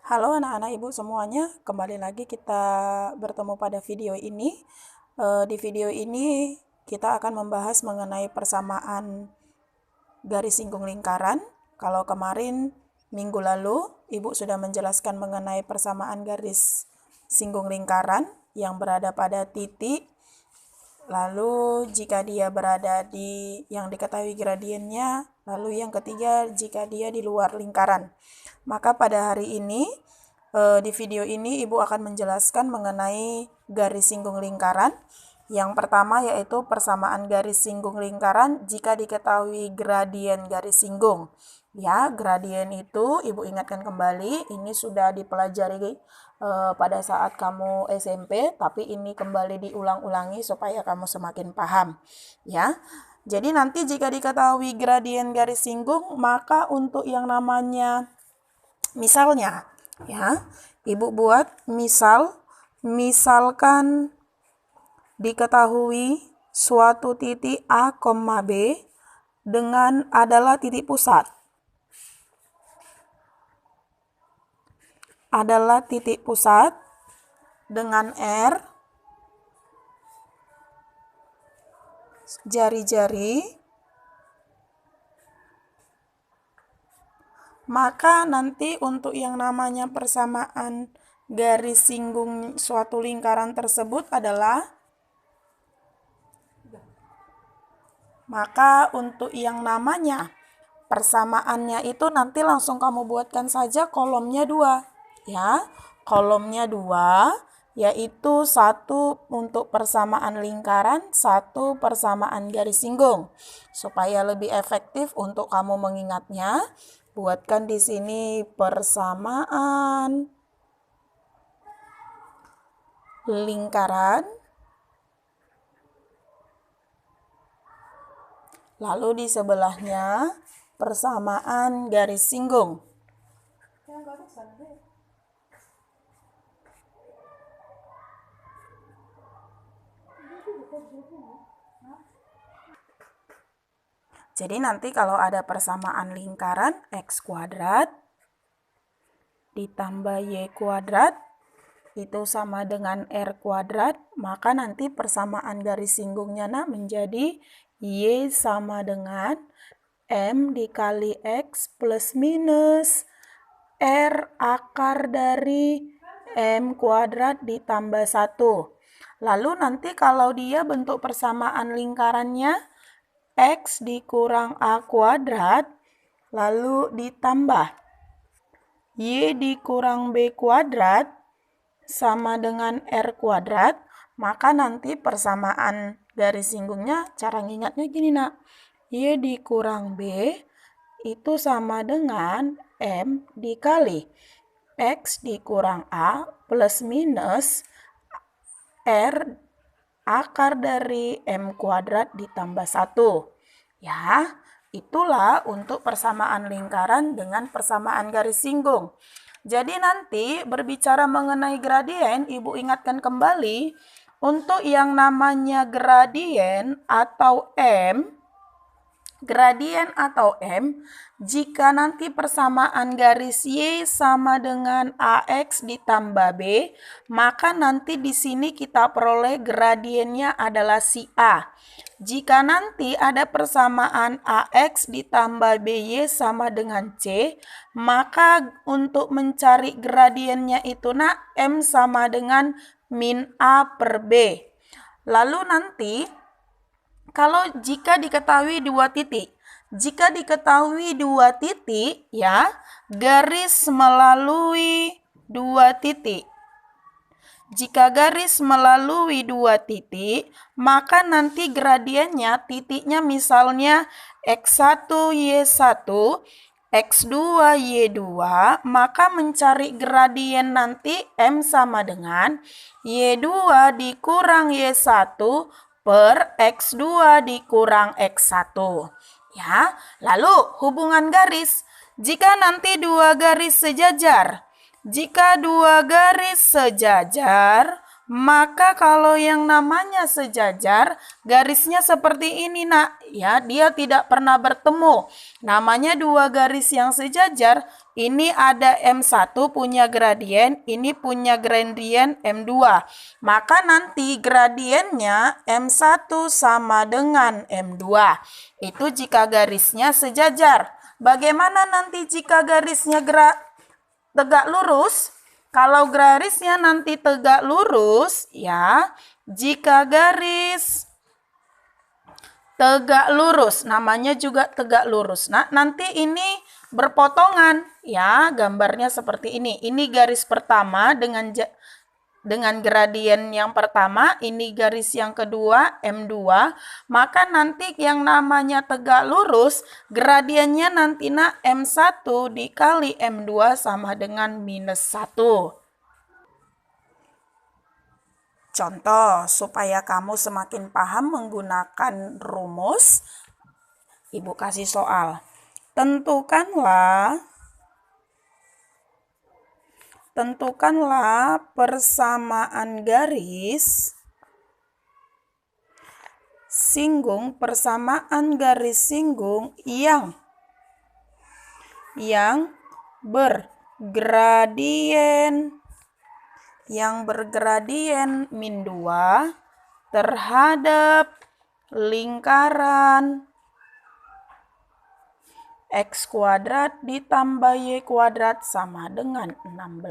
Halo anak-anak ibu semuanya, kembali lagi kita bertemu pada video ini. Di video ini kita akan membahas mengenai persamaan garis singgung lingkaran. Kalau kemarin minggu lalu ibu sudah menjelaskan mengenai persamaan garis singgung lingkaran yang berada pada titik. Lalu jika dia berada di yang diketahui gradiennya, lalu yang ketiga jika dia di luar lingkaran. Maka pada hari ini di video ini ibu akan menjelaskan mengenai garis singgung lingkaran. Yang pertama yaitu persamaan garis singgung lingkaran jika diketahui gradien garis singgung. Ya, gradien itu ibu ingatkan kembali, ini sudah dipelajari pada saat kamu SMP, tapi ini kembali diulang-ulangi supaya kamu semakin paham. Ya, jadi nanti jika diketahui gradien garis singgung, maka untuk yang namanya misalnya, ya, ibu buat misalkan diketahui suatu titik A, B dengan adalah titik pusat. Adalah titik pusat dengan R, jari-jari, maka nanti untuk yang namanya persamaan garis singgung suatu lingkaran tersebut adalah, maka untuk yang namanya persamaannya itu nanti langsung kamu buatkan saja kolomnya 2. Ya, kolomnya 2, yaitu 1 untuk persamaan lingkaran, 1 persamaan garis singgung. Supaya lebih efektif untuk kamu mengingatnya, buatkan di sini persamaan lingkaran. Lalu di sebelahnya persamaan garis singgung. Jadi nanti kalau ada persamaan lingkaran X kuadrat ditambah Y kuadrat itu sama dengan R kuadrat, maka nanti persamaan garis singgungnya menjadi Y sama dengan M dikali X plus minus R akar dari M kuadrat ditambah 1. Lalu nanti kalau dia bentuk persamaan lingkarannya X dikurang A kuadrat, lalu ditambah Y dikurang B kuadrat sama dengan R kuadrat, maka nanti persamaan garis singgungnya cara ngingatnya gini nak. Y dikurang B itu sama dengan M dikali X dikurang A plus minus R akar dari M kuadrat ditambah 1. Ya, itulah untuk persamaan lingkaran dengan persamaan garis singgung. Jadi nanti berbicara mengenai gradien, ibu ingatkan kembali untuk yang namanya gradien atau M, jika nanti persamaan garis Y sama dengan AX ditambah B, maka nanti di sini kita peroleh gradiennya adalah si A. Jika nanti ada persamaan AX ditambah BY sama dengan C, maka untuk mencari gradiennya itu M sama dengan min A per B. Lalu nanti kalau jika diketahui 2 titik, ya, garis melalui 2 titik. Jika garis melalui 2 titik, maka nanti gradiennya titiknya misalnya X1, Y1, X2, Y2, maka mencari gradien nanti M sama dengan Y2 dikurang Y1 per X2 dikurang X1. Ya, lalu hubungan garis. Jika nanti 2 garis sejajar, Maka kalau yang namanya sejajar, garisnya seperti ini, Nak. Ya, dia tidak pernah bertemu. Namanya dua garis yang sejajar. Ini ada M1 punya gradien, ini punya gradien M2. Maka nanti gradiennya M1 sama dengan M2. Itu jika garisnya sejajar. Bagaimana nanti jika garisnya tegak lurus? Kalau garisnya nanti tegak lurus, ya, jika garis tegak lurus, namanya juga tegak lurus. Nah, nanti ini berpotongan, ya, gambarnya seperti ini. Ini garis pertama dengan gradien yang pertama, ini garis yang kedua, M2, maka nanti yang namanya tegak lurus, gradiennya nanti M1 dikali M2 sama dengan -1. Contoh, supaya kamu semakin paham menggunakan rumus, Ibu kasih soal. Tentukanlah persamaan garis singgung yang bergradien -2 terhadap lingkaran X² ditambah Y² sama dengan 16.